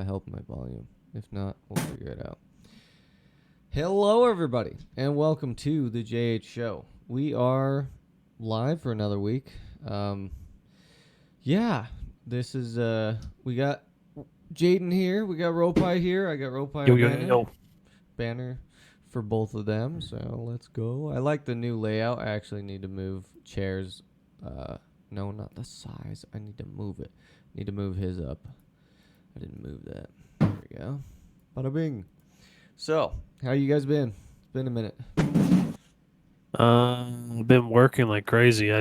help my volume. If not, we'll figure it out. Hello, everybody, and welcome to the JH Show. We are live for another week. This is we got Jaden here, we got Ropai here. I got Ropai banner for both of them. So let's go. I like the new layout. I actually need to move chairs. No, not the size. I need to move it. Need to move his up. I didn't move that. There we go. Bada bing. So, how you guys been? It's been a minute. I've been working like crazy.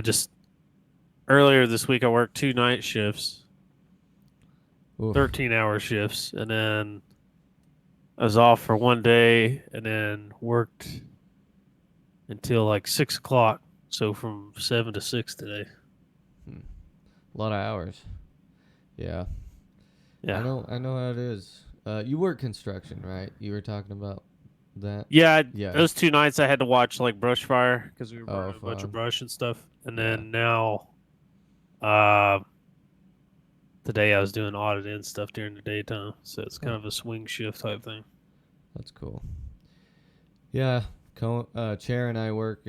Earlier this week I worked 2 night shifts, Oof. 13-hour shifts, and then I was off for one day and then worked until like 6 o'clock. So from 7 to 6 today. A lot of hours. Yeah. Yeah. I know how it is. You work construction, right? You were talking about that. Yeah. Yeah. Those 2 nights I had to watch like brush fire because we were burning a bunch fun. of brush and stuff. And then Yeah. now, today I was doing audit and stuff during the daytime. So it's kind of a swing shift type thing. That's cool. Yeah. Chair and I work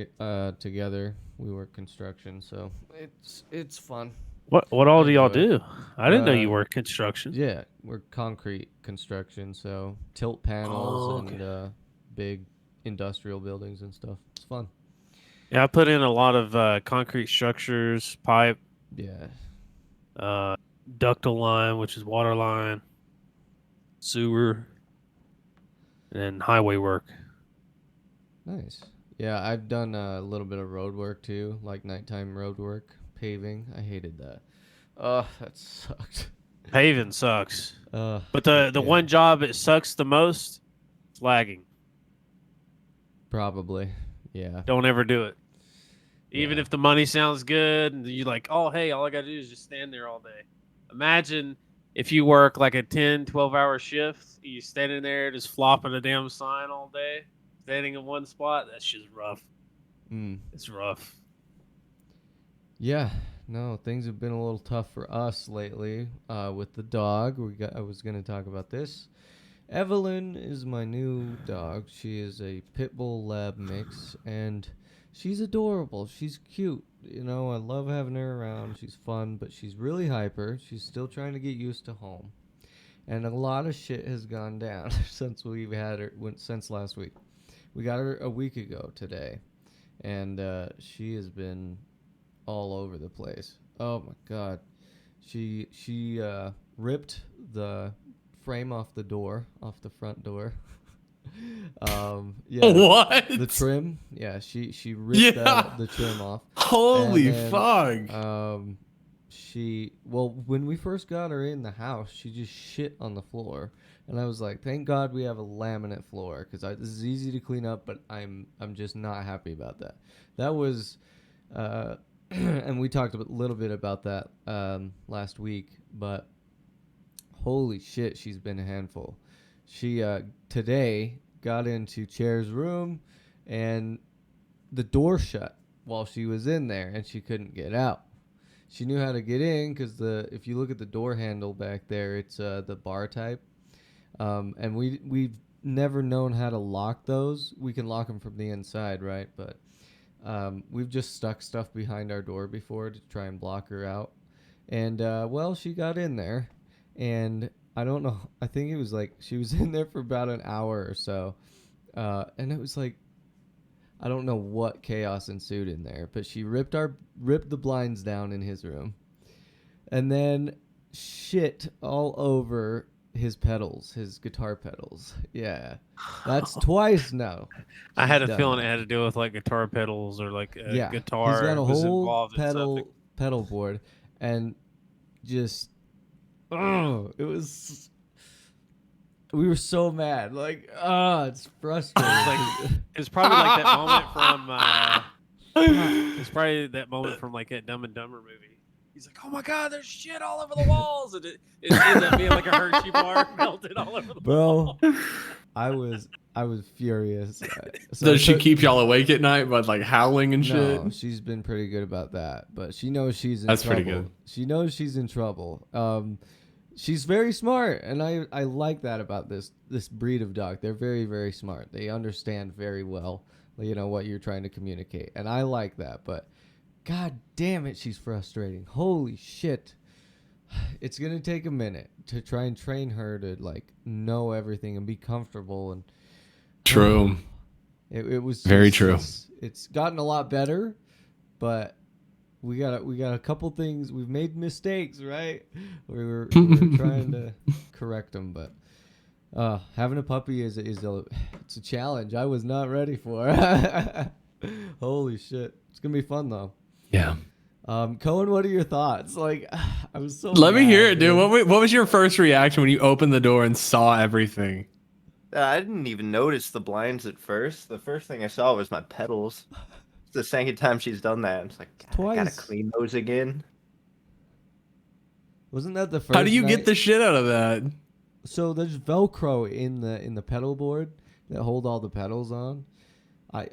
together. We work construction, so it's fun. What all I do y'all enjoy it. do? I didn't know you work construction. Yeah, we're concrete construction, so tilt panels and big industrial buildings and stuff. It's fun. Yeah, I put in a lot of concrete structures, pipe, Yeah. ductile line, which is water line, sewer, and then highway work. Nice. Yeah, I've done a little bit of road work too, like nighttime road work, paving. I hated that. That sucked. Paving sucks. But the yeah. one job it sucks the most is lagging. Probably. Yeah. Don't ever do it. Even Yeah. if the money sounds good and you're like, oh, hey, all I got to do is just stand there all day. Imagine if you work like a 10, 12-hour shift, you standing there just flopping a damn sign all day, standing in one spot. That shit's rough. It's rough. Yeah. No, things have been a little tough for us lately with the dog. I was going to talk about this. Evelyn is my new dog. She is a pit bull lab mix, and she's adorable. She's cute. You know, I love having her around. She's fun, but she's really hyper. She's still trying to get used to home. And a lot of shit has gone down since we've had her, since last week. We got her a week ago today, and she has been all over the place. Oh my god. She ripped the frame off the front door. Yeah. What? The trim. Yeah, she ripped the trim off. Holy then, fuck. When we first got her in the house, she just shit on the floor. And I was like, thank God we have a laminate floor, because this is easy to clean up, but I'm just not happy about that. That was and we talked a little bit about that last week, but holy shit, she's been a handful. She today got into Chair's room, and the door shut while she was in there, and she couldn't get out. She knew how to get in because if you look at the door handle back there, it's the bar type, and we've never known how to lock those. We can lock them from the inside, right? But we've just stuck stuff behind our door before to try and block her out. And, she got in there. And I don't know. I think it was like she was in there for about an hour or so. And it was like, I don't know what chaos ensued in there. But she ripped the blinds down in his room. And then shit all over his guitar pedals. Yeah. That's twice now. I had a feeling it had to do with like guitar pedals or like a guitar. He's got a was whole involved in pedal board, and just it was. We were so mad, like it's frustrating. It's probably like that moment from. It's probably that moment from like that Dumb and Dumber movie. He's like, "Oh my God, there's shit all over the walls," and it ends up being like a Hershey bar melted all over the wall. I was furious. Does she keep y'all awake at night by like howling and shit? No, she's been pretty good about that, but she knows she's in That's trouble. pretty good. She knows she's in trouble. she's very smart, and I like that about this breed of dog. They're very, very smart. They understand very well, you know, what you're trying to communicate, and I like that. But god damn it, she's frustrating. Holy shit. It's gonna take a minute to try and train her to like know everything and be comfortable. And True. it was Very true. It's gotten a lot better, but we got a couple things. We've made mistakes, right? We were trying to correct them, but having a puppy is it's a challenge I was not ready for. Holy shit, it's gonna be fun though. Yeah. Cohen, what are your thoughts? Like, I was so. Let me mad, hear it, dude. What was your first reaction when you opened the door and saw everything? I didn't even notice the blinds at first. The first thing I saw was my pedals. It's the second time she's done that. It's like, God, I gotta Twice. clean those again. Wasn't that the first? How do you night? get the shit out of that? So there's Velcro in the pedal board that hold all the pedals on.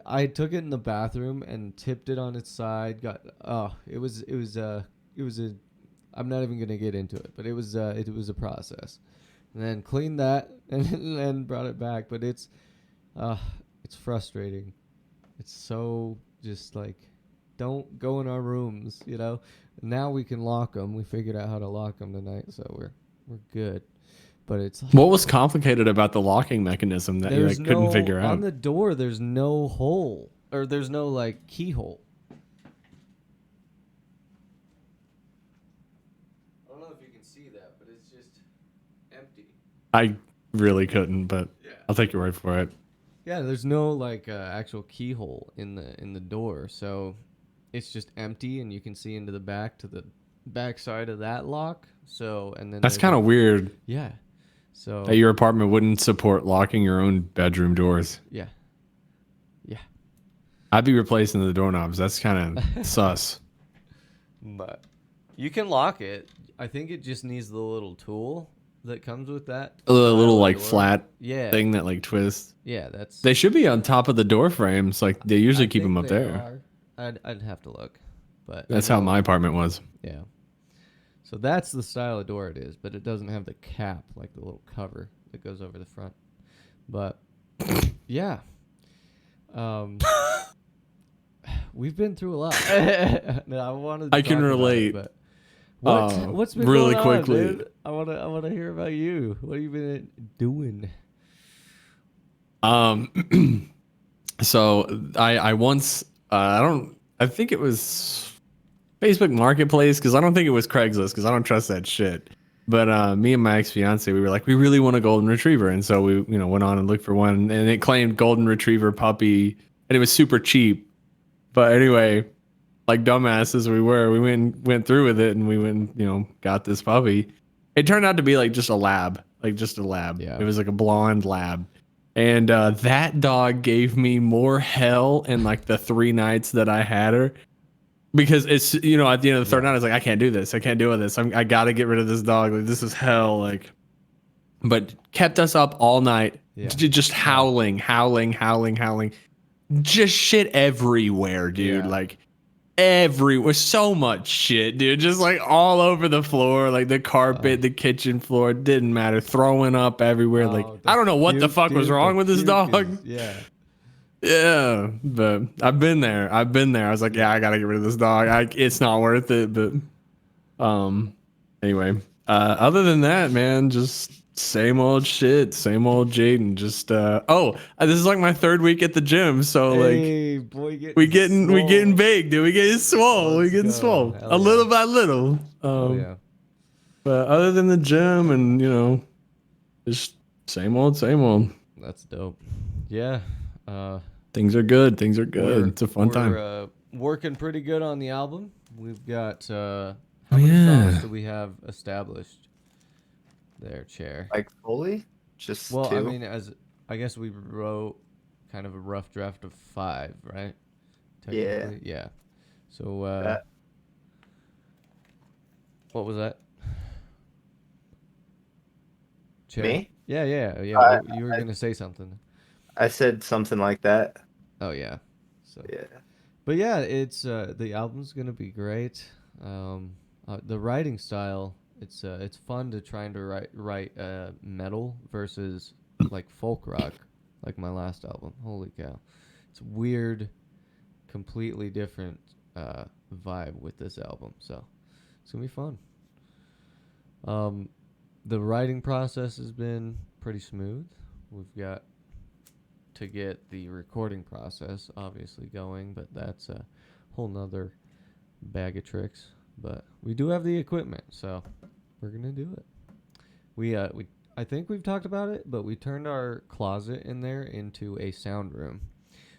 I took it in the bathroom and tipped it on its side. It was a I'm not even gonna get into it, but it was a process. And then cleaned that and then brought it back. But it's frustrating. It's so just like, don't go in our rooms, you know. Now we can lock them. We figured out how to lock them tonight, so we're good. But it's like, What was complicated about the locking mechanism that you there's like, couldn't no- figure out? on the door. There's no hole, or there's no like keyhole. I don't know if you can see that, but it's just empty. I really couldn't, but Yeah. I'll take your word for it. Yeah, there's no like actual keyhole in the door, so it's just empty, and you can see into the back to the back side of that lock. So and then That's there's kind of weird yeah. So that your apartment wouldn't support locking your own bedroom doors. yeah. I'd be replacing the doorknobs. That's kind of sus. But you can lock it. I think it just needs the little tool that comes with that. A little style like door. flat Yeah. thing that like twists. Yeah, that's. They should be on top of the door frames. Like they usually I keep them think up they there. are. I'd have to look, but That's I how know- my apartment was. Yeah. So that's the style of door it is, but it doesn't have the cap, like the little cover that goes over the front. But yeah, we've been through a lot. No, I wanted. To I can talk about it, relate. but Uh, what's been really going on, quickly. dude? I wanna hear about you. What have you been doing? So I once I think it was Facebook Marketplace because I don't think it was Craigslist because I don't trust that shit. But me and my ex-fiance, we were like, we really want a golden retriever, and so we went on and looked for one, and it claimed golden retriever puppy, and it was super cheap. But anyway, like dumbasses we went through with it, and we got this puppy. It turned out to be like just a lab. Yeah. It was like a blonde lab. And that dog gave me more hell in like the 3 nights that I had her. Because it's, at the end of the third night, I was like, I can't do this. I can't deal with this. I got to get rid of this dog. Like, this is hell. Like, but kept us up all night. Yeah. Just howling. Just shit everywhere, dude. Yeah. Like, everywhere. So much shit, dude. Just like all over the floor, like the carpet, the kitchen floor. It didn't matter. Throwing up everywhere. Like, Oh, I don't know what the puke, fuck was dude, wrong the with this puke dog. is- yeah. Yeah, but I've been there. I was like, yeah, I gotta get rid of this dog. It's not worth it. But anyway, other than that, man, just same old shit, same old Jaden. Just this is like my 3rd week at the gym, so like Hey, boy, we getting swole. big, dude. We getting swole. We Let's getting go. swole. Hell A yeah. little by little. Oh yeah. But other than the gym and just same old, same old. That's dope. Yeah. Things are good. Things are good. It's a fun time. We're working pretty good on the album. We've got how Oh, many yeah. songs do we have established? There, chair. Like fully? Just Well, 2? I mean, I guess we wrote kind of a rough draft of 5, right? Yeah. Technically? Yeah. So That- what was that? Chair? Me? Yeah. You were gonna say something. I said something like that. Oh yeah. So. Yeah. But yeah, it's the album's gonna be great. The writing style It's fun to trying to write metal versus like folk rock, like my last album. Holy cow, it's weird, completely different vibe with this album. So it's gonna be fun. The writing process has been pretty smooth. We've got to get the recording process obviously going, but that's a whole nother bag of tricks. But we do have the equipment, so we're gonna do it. We I think we've talked about it, but we turned our closet in there into a sound room.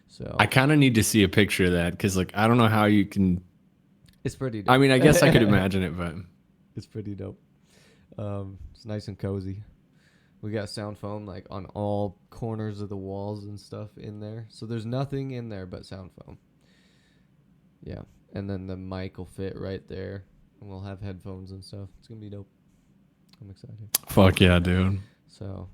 So I kind of need to see a picture of that because, like, I don't know how you can. it's pretty dope. I mean, I guess I could imagine it, but It's pretty dope. It's nice and cozy. We got sound foam like on all corners of the walls and stuff in there. So there's nothing in there but sound foam. Yeah. And then the mic will fit right there. And we'll have headphones and stuff. It's going to be dope. I'm excited. fuck yeah, dude. So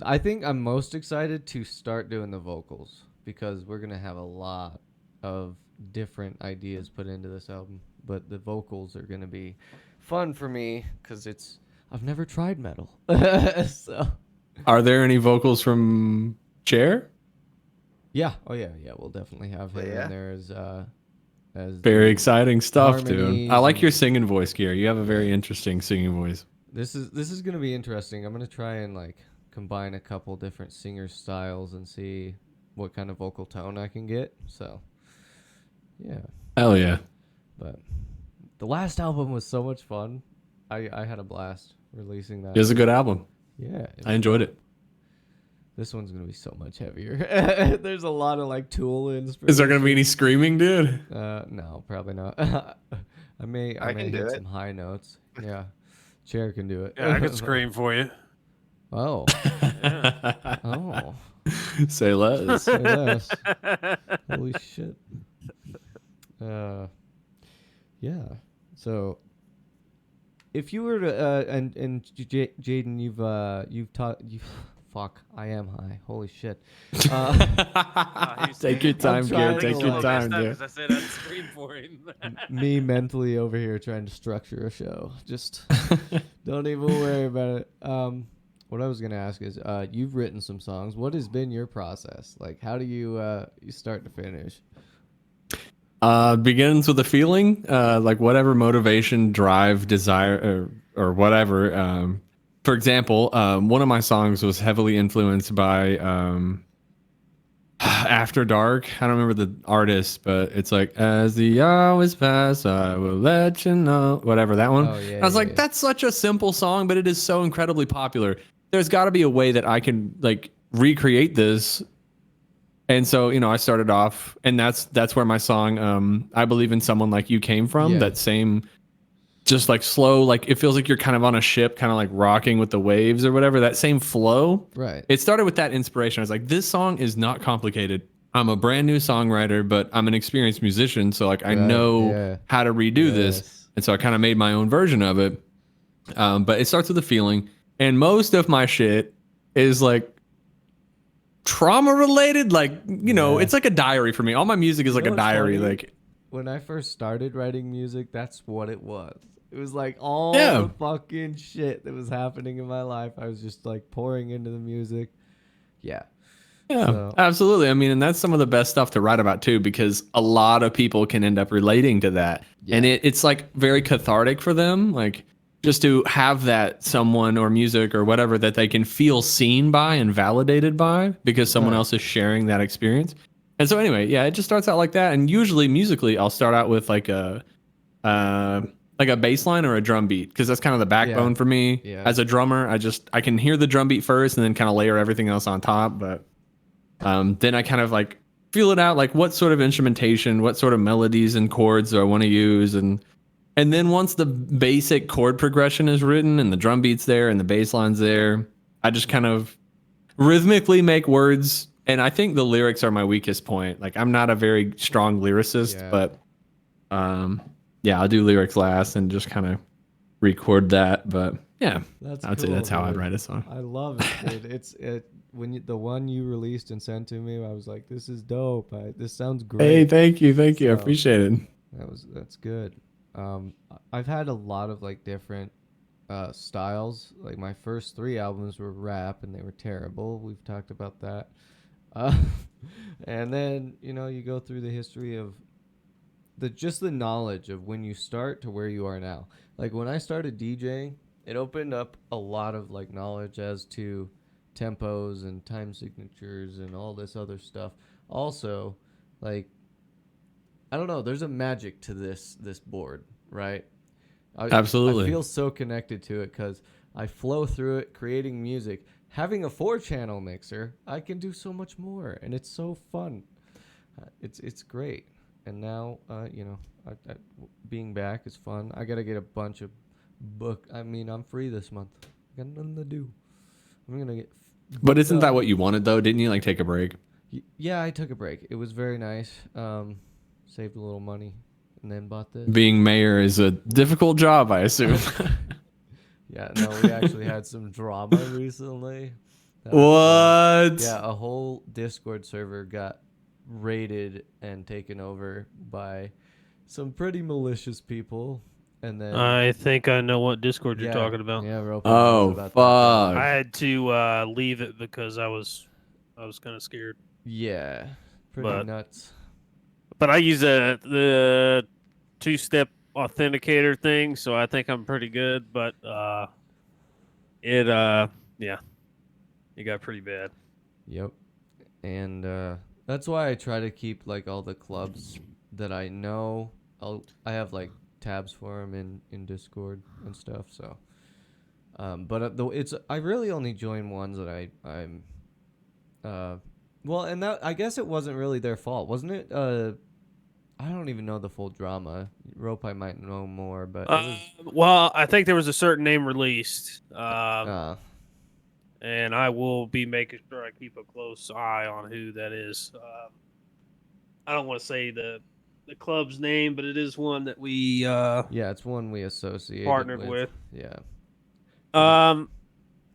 I think I'm most excited to start doing the vocals because we're going to have a lot of different ideas put into this album. But the vocals are going to be fun for me because I've never tried metal. So Are there any vocals from Chair? yeah, we'll definitely have him Yeah. in there as Very exciting stuff, dude. harmonies I like and- your singing voice, Gary. You have a very interesting singing voice. This is gonna be interesting. I'm gonna try and like combine a couple different singer styles and see what kind of vocal tone I can get. So yeah, Hell yeah. but the last album was so much fun. I had a blast releasing that. It was a good album. Yeah, I enjoyed it. this one's gonna be so much heavier. There's a lot of like Tool inspiration. Is there going to be any screaming, dude? No, probably not. I may can do hit it. some high notes. Yeah, Chair can do it. Yeah, I could scream for you. Oh, oh, Say less. say less. Holy shit. Yeah. So, if you were to Jaden, you've taught you. Fuck, I am high. Holy shit. Take your time, trying Gary. to Take your time, dude. I said I'd scream for him. Me mentally over here trying to structure a show. Just don't even worry about it. What I was gonna ask is, you've written some songs. What has been your process? Like, how do you start to finish? Begins with a feeling, like whatever motivation, drive, desire, or whatever. For example, one of my songs was heavily influenced by After Dark. I don't remember the artist, but it's like, as the hours pass, I will let you know. Whatever, that one. Oh, yeah, I was yeah, like, yeah. that's such a simple song, but it is so incredibly popular. There's got to be a way that I can like recreate this. And so, you know, I started off, and that's where my song, I Believe in Someone Like You came from. Yeah. That same, just like slow, like it feels like you're kind of on a ship, kind of like rocking with the waves or whatever. That same flow. Right. It started with that inspiration. I was like, this song is not complicated. I'm a brand new songwriter, but I'm an experienced musician. So like, I Right, know yeah. how to redo this. Yes. And so I kind of made my own version of it. But it starts with a feeling. And most of my shit is like trauma related. Like, you know, Yeah. it's like a diary for me. All my music is like You a know what's diary. funny? Like, When I first started writing music, that's what it was. It was like all Yeah. the fucking shit that was happening in my life. I was just like pouring into the music. Yeah. yeah, So- absolutely. I mean, and that's some of the best stuff to write about too, because a lot of people can end up relating to that. Yeah. And it's like very cathartic for them. Like, just to have that someone or music or whatever that they can feel seen by and validated by because someone Right. else is sharing that experience. And so anyway, yeah, it just starts out like that. And usually musically, I'll start out with like a bass line or a drum beat because that's kind of the backbone for me. Yeah. As a drummer, I can hear the drum beat first and then kind of layer everything else on top. But then I kind of like feel it out, like what sort of instrumentation, what sort of melodies and chords do I want to use, and then once the basic chord progression is written and the drum beat's there and the bass line's there, I just kind of rhythmically make words. And I think the lyrics are my weakest point. Like, I'm not a very strong lyricist, Yeah. but yeah, I'll do lyrics last and just kind of record that. But yeah, That's I would say cool, that's how I'd dude. write a song. I love it, dude. When the one you released and sent to me, I was like, this is dope. This sounds great. Hey, thank you. I So- appreciate it. That's good. I've had a lot of like different styles. Like my first 3 albums were rap and they were terrible. We've talked about that. Uh, and then, you know, you go through the history of the knowledge of when you start to where you are now. Like when I started DJing, it opened up a lot of like knowledge as to tempos and time signatures and all this other stuff. Also, like I don't know, there's a magic to this board, right? Absolutely. I feel so connected to it cuz I flow through it creating music. Having a 4-channel mixer, I can do so much more and it's so fun. It's great. And now, you know, being back is fun. I gotta get a bunch of I'm free this month. I got nothing to do. I'm gonna get. But isn't that up. what you wanted though? Didn't you like take a break? Yeah, I took a break. It was very nice. Saved a little money, and then bought this. Being mayor is a difficult job, I assume. Yeah, no, we actually had some drama recently. That was, What? yeah, a whole Discord server got raided and taken over by some pretty malicious people, and then I think I know what Discord you're yeah, talking about. Yeah, Roper knows Oh, about that. fuck. I had to leave it because I was kind of scared. Yeah, pretty But- nuts. But I use the 2-step authenticator thing, so I think I'm pretty good. But it got pretty bad. Yep. And that's why I try to keep like all the clubs that I know. I have like tabs for them in Discord and stuff. So, but I really only join ones that I'm. Well, and that I guess it wasn't really their fault, wasn't it? I don't even know the full drama. Rope I might know more, but it was, Well, I think there was a certain name released, and I will be making sure I keep a close eye on who that is. I don't want to say the club's name, but it is one that we yeah, it's one we associated partnered with. Yeah.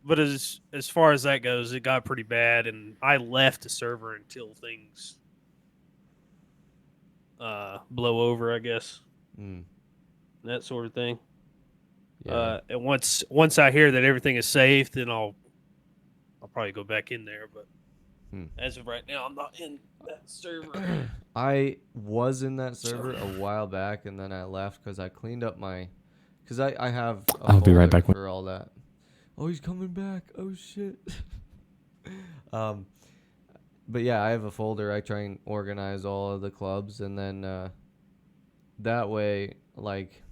But as far as that goes, it got pretty bad, and I left the server until things blow over, I guess, Mm, that sort of thing. yeah. And once I hear that everything is safe, then I'll probably go back in there. But as of right now, I'm not in that server. I was in that server a while back, and then I left because I cleaned up because I have. I'll be right folder back. for all that. Oh, he's coming back! Oh shit. But yeah, I have a folder. I try and organize all of the clubs, and then that way, like,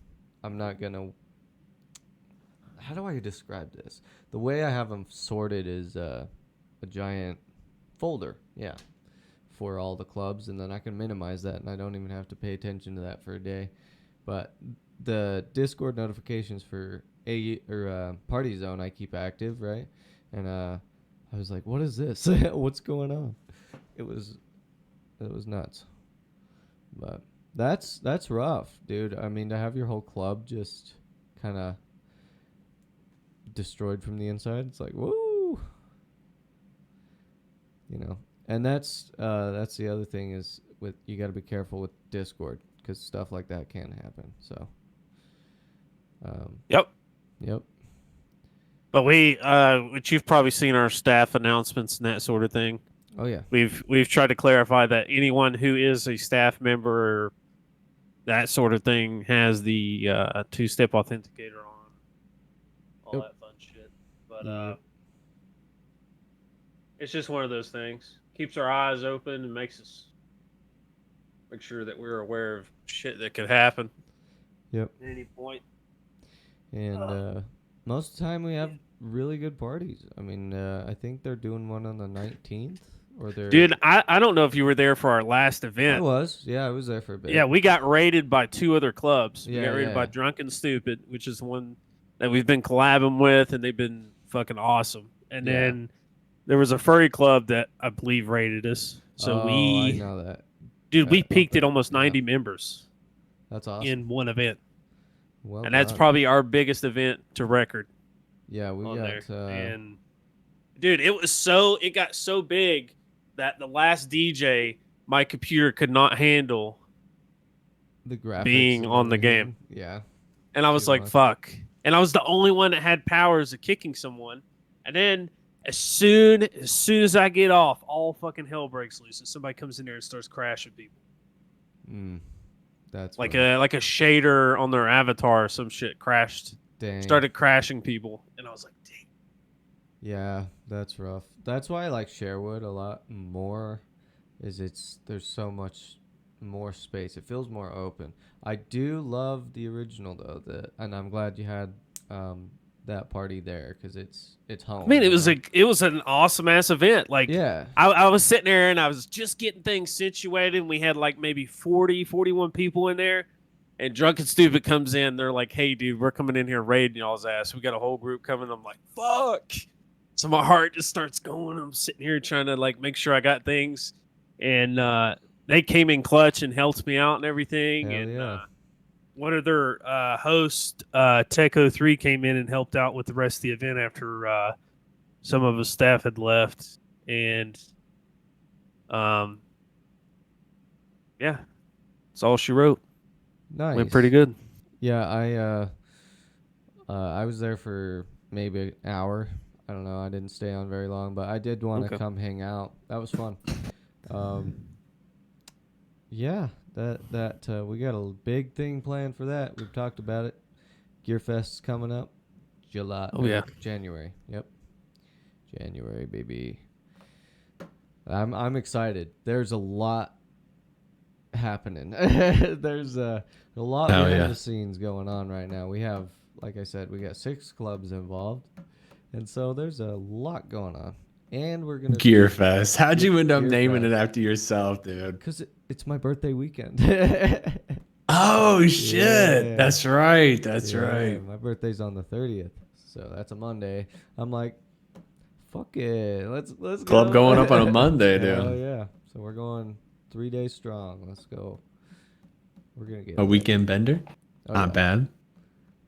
I'm not gonna. How do I describe this? The way I have them sorted is a giant folder. Yeah. For all the clubs, and then I can minimize that, and I don't even have to pay attention to that for a day. But the Discord notifications for Party Zone I keep active, right? And I was like, "What is this? What's going on?" It was nuts. But that's rough, dude. I mean, to have your whole club just kind of destroyed from the inside, it's like, woo. You know. And that's the other thing is you got to be careful with Discord because stuff like that can happen. So, Yep. yep, But which you've probably seen our staff announcements and that sort of thing. oh yeah, We've tried to clarify that anyone who is a staff member or that sort of thing has the 2-step authenticator on, all Yep. that fun shit. But Yep. it's just one of those things. Keeps our eyes open and make sure that we're aware of shit that could happen. Yep. At any point. And most of the time we have really good parties. I mean, I think they're doing one on the 19th, or they're. Dude, I don't know if you were there for our last I event. was. Yeah, I was there for a bit. Yeah, we got raided by 2 other clubs. We Yeah, got raided by yeah. Drunken Stupid, which is the one that we've been collabing with, and they've been fucking awesome. And Yeah. then there was a furry club that I believe raided us. So I know that. dude, we okay. peaked at almost Yeah. 90 members That's awesome. in one event, Well and that's done. probably our biggest event to record Yeah, we on got. there. And dude, it got so big that the last DJ, my computer could not handle. The graphics being and on the everything. game. Yeah. And I was Too like, much. fuck. and I was the only one that had powers of kicking someone. And then as soon as I get off, all fucking hell breaks loose, and somebody comes in there and starts crashing people. That's Like rough. a shader on their avatar or some shit crashed, Dang. started crashing people, and I was like, dang. Yeah, that's rough. That's why I like Sherwood a lot more. There's so much more space. It feels more open. I do love the original though, and I'm glad you had that party there because it's home. I mean, you know? it was an awesome ass event. Like, Yeah. I was sitting there and I was just getting things situated. And we had like maybe 40, 41 people in there. And Drunken Stupid comes in. They're like, hey, dude, we're coming in here raiding y'all's ass. We got a whole group coming. I'm like, fuck. So my heart just starts going. I'm sitting here trying to like make sure I got things. And they came in clutch and helped me out and everything. Hell And yeah. one of their hosts, Techo3, came in and helped out with the rest of the event after some of his staff had left. And yeah, that's all she wrote. Nice. Went pretty good. Yeah, I was there for maybe an hour. I don't know. I didn't stay on very long, but I did want to Okay. come hang out. That was fun. Yeah, that we got a big thing planned for that. We've talked about it. Gear Fest's coming up, Oh, yeah. January. Yep, January, baby. I'm excited. There's a lot happening. There's a lot Hell behind yeah. the scenes going on right now. We have, like I said, we got 6 clubs involved, and so there's a lot going on. And we're gonna Gear Fest. How'd you end up Gear naming Fest. it after yourself, dude? Because it's my birthday weekend. Oh shit! Yeah. That's right. That's Yeah, right. my birthday's on the 30th, so that's a Monday. I'm like, fuck it, let's Club go. going up on a Monday, Hell dude. yeah! So we're going 3 days strong. Let's go. We're gonna get A lit. weekend bender. Oh, Not bad.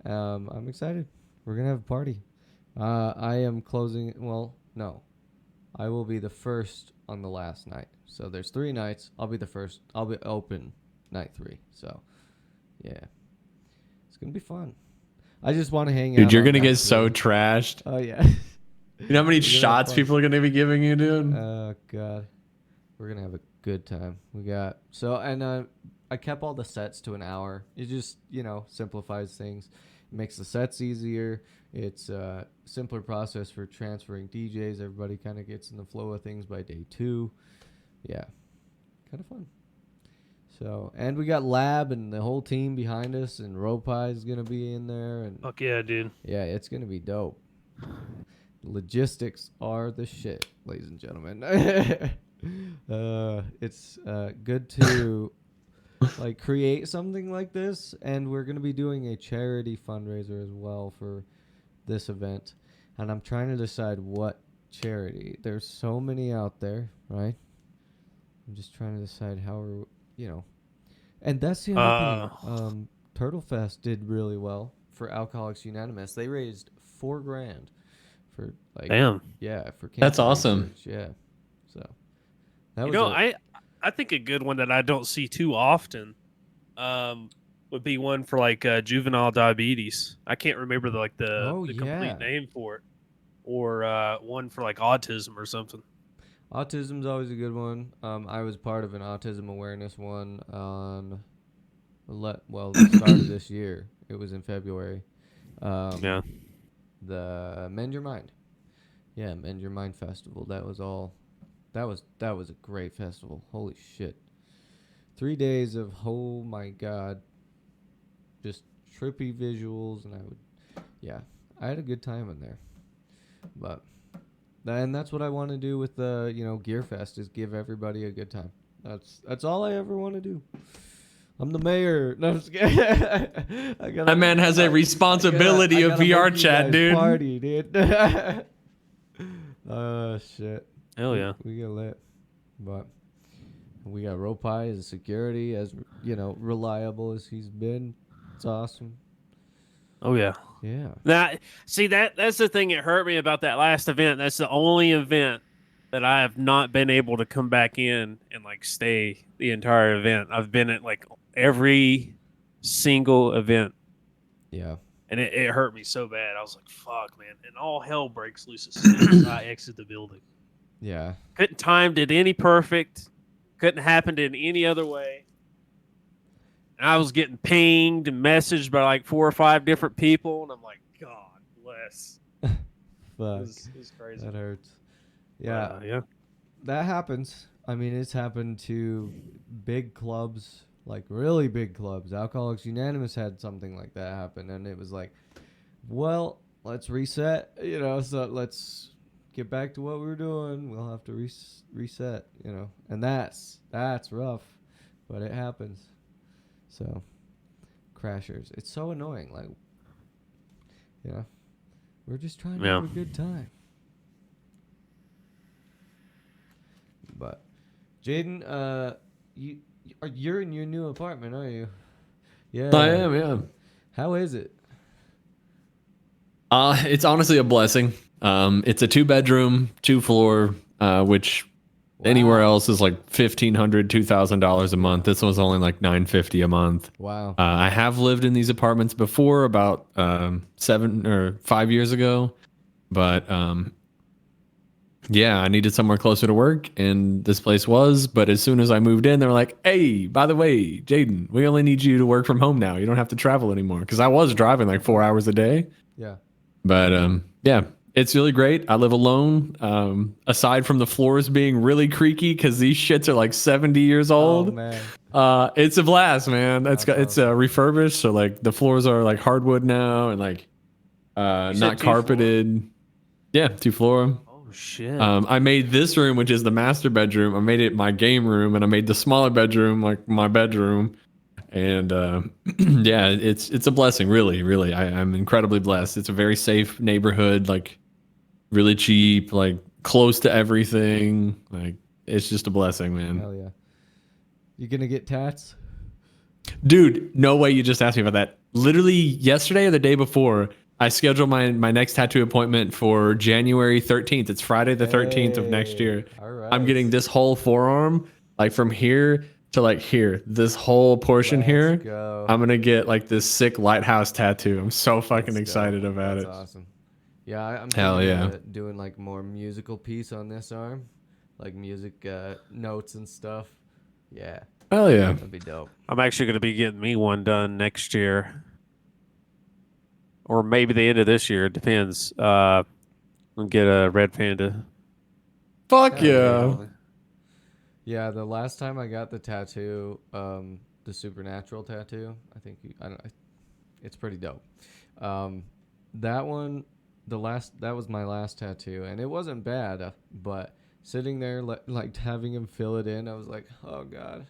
I'm excited. We're gonna have a party. I am closing. Well, no, I will be the first on the last night. So there's 3 nights. I'll be the first. I'll be open night 3. So yeah, it's gonna be fun. I just want to hang out. Dude, you're on gonna night get so 3. trashed. Oh yeah. You know how many We're gonna have shots fun. people are gonna be giving you, dude? Oh god, we're gonna have a good time. We got I kept all the sets to an hour. It just simplifies things. It makes the sets easier. It's a simpler process for transferring DJs. Everybody kind of gets in the flow of things by day 2. Yeah, kind of fun. So, and we got Lab and the whole team behind us, and Ropai is gonna be in there, and Fuck yeah, dude. yeah, it's gonna be dope. Logistics are the shit, ladies and gentlemen. It's good to like create something like this, and we're gonna be doing a charity fundraiser as well for this event, and I'm trying to decide what charity. There's so many out there, right? I'm just trying to decide how we're, and that's the other thing. Turtle Fest did really well for Alcoholics Unanimous. They raised $4,000 for Damn. yeah, for cancer That's awesome. research. Yeah, so that You was know, a- I think a good one that I don't see too often would be one for like juvenile diabetes. I can't remember the Oh, the yeah. complete name for it, or one for like autism or something. Autism's always a good one. I was part of an autism awareness one on the start of this year. It was in February. Yeah. The Mend Your Mind. Yeah, Mend Your Mind Festival. That was a great festival. Holy shit. 3 days of, oh my god, just trippy visuals, and I had a good time in there. But and that's what I want to do with the Gear Fest, is give everybody a good time. That's all I ever want to do. I'm the mayor. No, I'm just kidding. That man has a responsibility of VR chat, dude. Party, dude. Oh shit. Hell yeah. We get lit, but we got Ropai as security, as reliable as he's been. It's awesome. Oh yeah. Yeah. Now, see that's the thing that hurt me about that last event. That's the only event that I have not been able to come back in and like stay the entire event. I've been at like every single event, Yeah. and it hurt me so bad. I was like, "Fuck, man!" And all hell breaks loose as soon as I exit the building. Yeah. Couldn't timed it any perfect. Couldn't happen in any other way. And I was getting pinged and messaged by like 4 or 5 different people, and I'm like, God bless. Fuck. It was crazy. That hurts. Yeah. Yeah. That happens. I mean, it's happened to big clubs, like really big clubs. Alcoholics Unanimous had something like that happen, and it was like, well, let's reset, so let's get back to what we were doing. We'll have to reset, and that's rough, but it happens. So, crashers. It's so annoying. Like, we're just trying to have a good time. But, Jaden, you're in your new apartment, are you? Yeah. I am, yeah. How is it? It's honestly a blessing. It's a 2-bedroom, 2-floor, which anywhere else is like $1,500, $2,000 a month. This one's only like $950 a month. Wow. I have lived in these apartments before, about 7 or 5 years ago, but yeah, I needed somewhere closer to work, and this place was. But as soon as I moved in, they were like, "Hey, by the way, Jaden, we only need you to work from home now. You don't have to travel anymore." Because I was driving like 4 hours a day. Yeah. But yeah, it's really great. I live alone. Aside from the floors being really creaky because these shits are like 70 years old. Oh, man. It's a blast, man. It's awesome. refurbished, so like the floors are like hardwood now and like not carpeted. Yeah, 2-floor. Oh shit. I made this room, which is the master bedroom. I made it my game room, and I made the smaller bedroom like my bedroom. And yeah, it's a blessing, really, really. I'm incredibly blessed. It's a very safe neighborhood, like really cheap, like close to everything. Like it's just a blessing, man. Hell yeah. You gonna get tats? Dude, no way you just asked me about that. Literally yesterday or the day before, I scheduled my next tattoo appointment for January 13th. It's Friday the 13th of next year. All right. I'm getting this whole forearm, like from here to like here, this whole portion here. Go. I'm gonna get like this sick lighthouse tattoo. I'm so fucking Let's excited go. about That's it. awesome. Yeah, I'm Hell thinking yeah. of doing like more musical piece on this arm, like music notes and stuff. Yeah, Hell yeah. that'd be dope. I'm actually going to be getting me one done next year, or maybe the end of this year. It depends. I'll get a red panda. Fuck Hell yeah. Yeah, the last time I got the tattoo, the supernatural tattoo, I think it's pretty dope. That one, that was my last tattoo, and it wasn't bad, but sitting there like having him fill it in, I was like, oh god,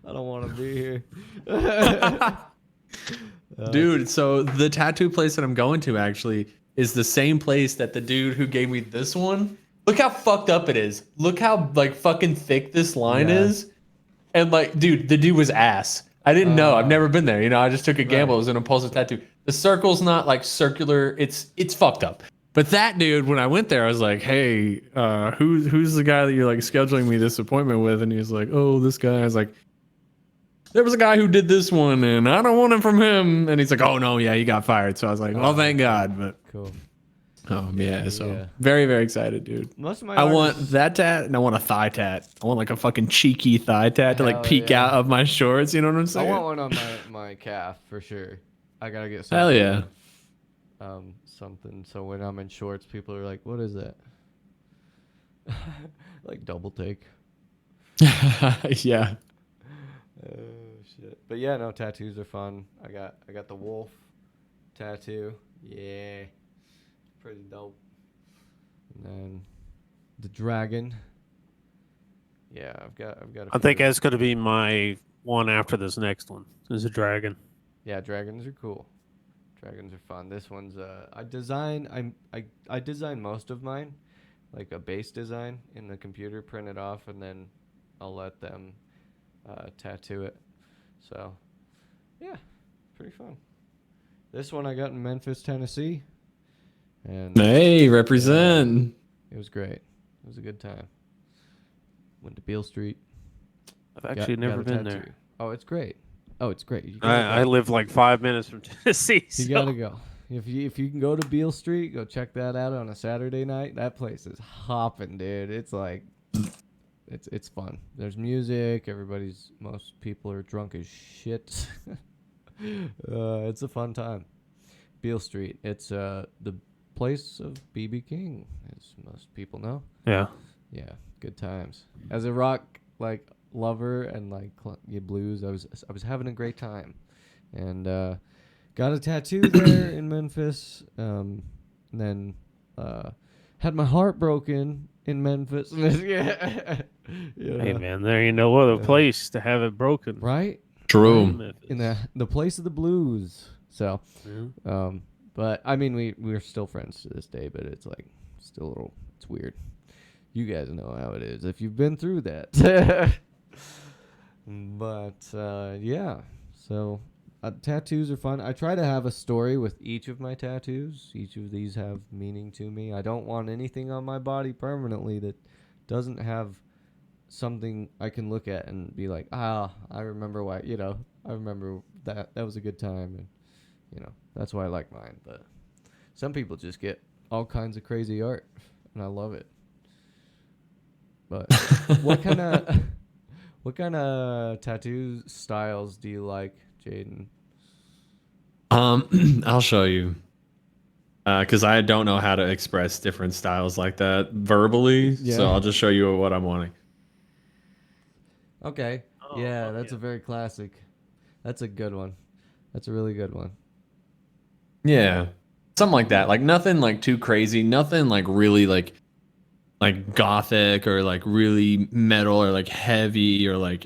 I don't want to be here. Dude, so the tattoo place that I'm going to actually is the same place that the dude who gave me this one. Look how fucked up it is. Look how like fucking thick this line Yeah. is. And like, dude, the dude was ass. I didn't know. I've never been there. I just took a gamble. Right. It was an impulsive tattoo. The circle's not like circular. It's fucked up. But that dude, when I went there, I was like, hey, who's the guy that you're like scheduling me this appointment with? And he's like, oh, this guy. I was like, there was a guy who did this one and I don't want it from him. And he's like, oh no, yeah, he got fired. So I was like, oh, thank God. But Cool. oh yeah, so yeah. very, very excited, dude. Most of my I want artists- that tat and I want a thigh tat. I want like a fucking cheeky thigh tat to like Hell peek yeah. out of my shorts. You know what I'm I saying? want one on my calf for sure. I gotta get something. Hell yeah. Something so when I'm in shorts, people are like, "What is that?" Like double take. Yeah. Oh shit! But yeah, no, tattoos are fun. I got the wolf tattoo. Yeah, pretty dope. And then the dragon. Yeah, I've got. I think few. that's going to be my one after this next one. Is a dragon. Yeah, dragons are cool. Dragons are fun. This one's I design most of mine, like a base design in the computer, print it off, and then I'll let them tattoo it. So, yeah, pretty fun. This one I got in Memphis, Tennessee, and Hey, represent. it was great. It was a good time. Went to Beale Street. I've actually never a been tattoo. there. Oh, it's great. Oh, it's great. You gotta I go. live like 5 minutes from Tennessee. You So. gotta go. If you can go to Beale Street, go check that out on a Saturday night. That place is hopping, dude. It's like it's fun. There's music. Most people are drunk as shit. It's a fun time. Beale Street. It's the place of BB King, as most people know. Yeah. Yeah, good times. As a rock like lover and like blues, I was having a great time, and got a tattoo there in Memphis. And then had my heart broken in Memphis. Yeah. Hey man, there ain't no other place to have it broken. Right? True. In the place of the blues. So, Yeah. but I mean, we're still friends to this day, but it's like still a little, it's weird. You guys know how it is if you've been through that. But yeah, so tattoos are fun. I try to have a story with each of my tattoos. Each of these have meaning to me. I don't want anything on my body permanently that doesn't have something I can look at and be like, I remember why, I remember that was a good time, and that's why I like mine. But some people just get all kinds of crazy art, and I love it. But what kind of tattoo styles do you like, Jaden? I'll show you. Because I don't know how to express different styles like that verbally. Yeah. So I'll just show you what I'm wanting. Okay. Oh, Yeah, fuck that's yeah. a very classic. That's a good one. That's a really good one. Yeah. Something like that. Like nothing like too crazy. Nothing like really like gothic or like really metal or like heavy or like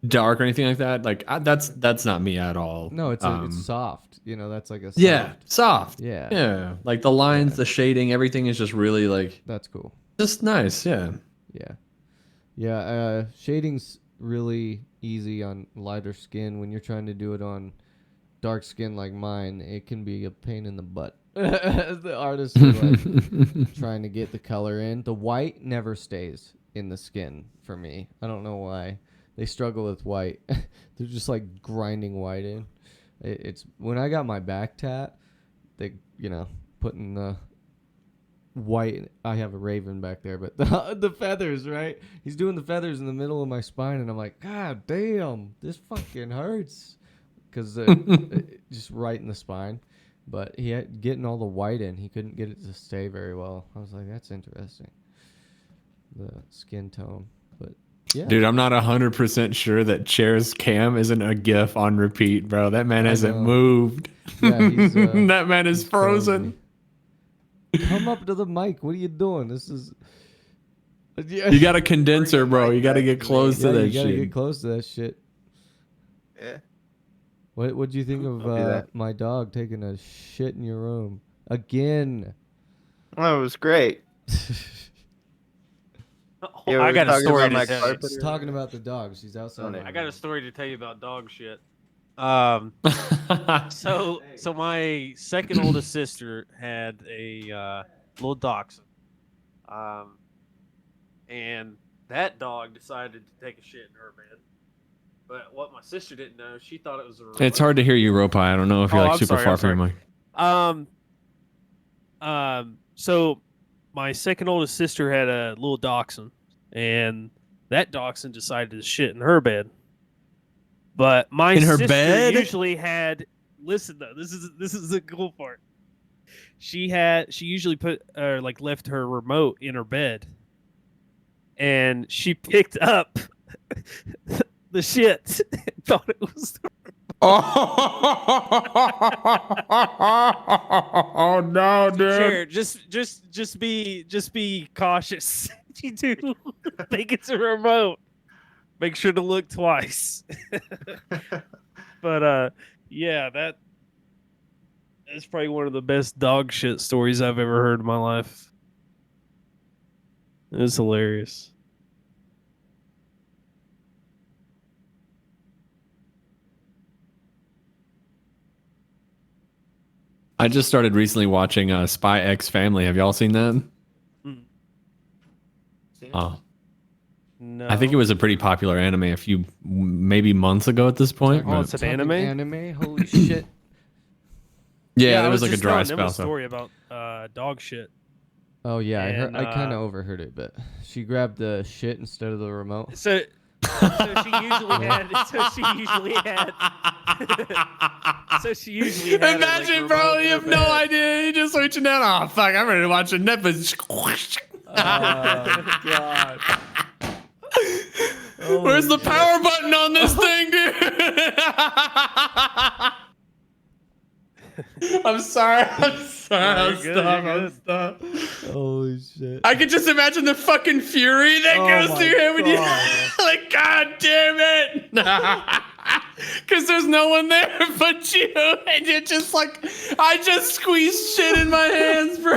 dark or anything like that. Like that's not me at all. No, it's soft. That's like a soft. Yeah, soft. Yeah. Yeah. Like the lines, Yeah. the shading, everything is just really like That's cool. just nice. Yeah. Yeah. Yeah, shading's really easy on lighter skin. When you're trying to do it on dark skin like mine, it can be a pain in the butt. The artists are like trying to get the color in. The white never stays in the skin for me. I don't know why. They struggle with white. They're just like grinding white in. It's when I got my back tat, they putting the white. I have a raven back there, but the feathers, right? He's doing the feathers in the middle of my spine, and I'm like, God damn, this fucking hurts, because just right in the spine. But he had getting all the white in. He couldn't get it to stay very well. I was like, that's interesting. The skin tone, but yeah, Dude, I'm not 100% sure that Chair's cam isn't a GIF on repeat, bro. That man I hasn't know. moved. Yeah, he's, that man is he's killing frozen. me. Come up to the mic. What are you doing? This is. Yeah. You got a condenser, bro. You got to get close Yeah, to that you gotta shit. get close to that shit. Yeah. What do you think of I'll do that. my dog taking a shit in your room again? Oh, it was great. Yeah, we I were got a talking story about to my tell you. carpet. She's talking about the dog. She's outside. Oh, my no. I got a room. story to tell you about dog shit. So my second oldest sister had a little dachshund, and that dog decided to take a shit in her bed. But what my sister didn't know, she thought it was a remote. It's hard to hear you, Ropai. I don't know if you're Oh, like I'm super sorry, far I'm from your mic. So my second oldest sister had a little dachshund, and that dachshund decided to shit in her bed. But my In her sister bed? usually had. Listen though, this is the cool part. She usually put left her remote in her bed, and she picked up the shit and thought it was. Oh no, dude. Sure, just be cautious. You do think it's a remote. Make sure to look twice. But yeah, that's probably one of the best dog shit stories I've ever heard in my life. It was hilarious. I just started recently watching Spy X Family. Have y'all seen that? Mm. Oh, No. I think it was a pretty popular anime a few maybe months ago at this point. Oh, but- it's an Talking anime? Anime? Holy shit. yeah, I there was like a just dry telling them spell. So. story about dog shit. Oh yeah, And, I kind of overheard it, but she grabbed the shit instead of the remote. So she usually had. So she usually had. So she usually had. her, like, Imagine, remote bro, in you her have no bed. idea. You're just reaching down. Oh, fuck, I'm ready to watch a Netflix. God. Where's the power button on this thing, dude? I'm sorry. I'm sorry. No, I'm you're good, stuck. you're I'm good. stuck. Holy shit. I could just imagine the fucking fury that Oh goes my through him when you God. like, God damn it. Because there's no one there but you. And you're just like, I just squeezed shit in my hands, bro.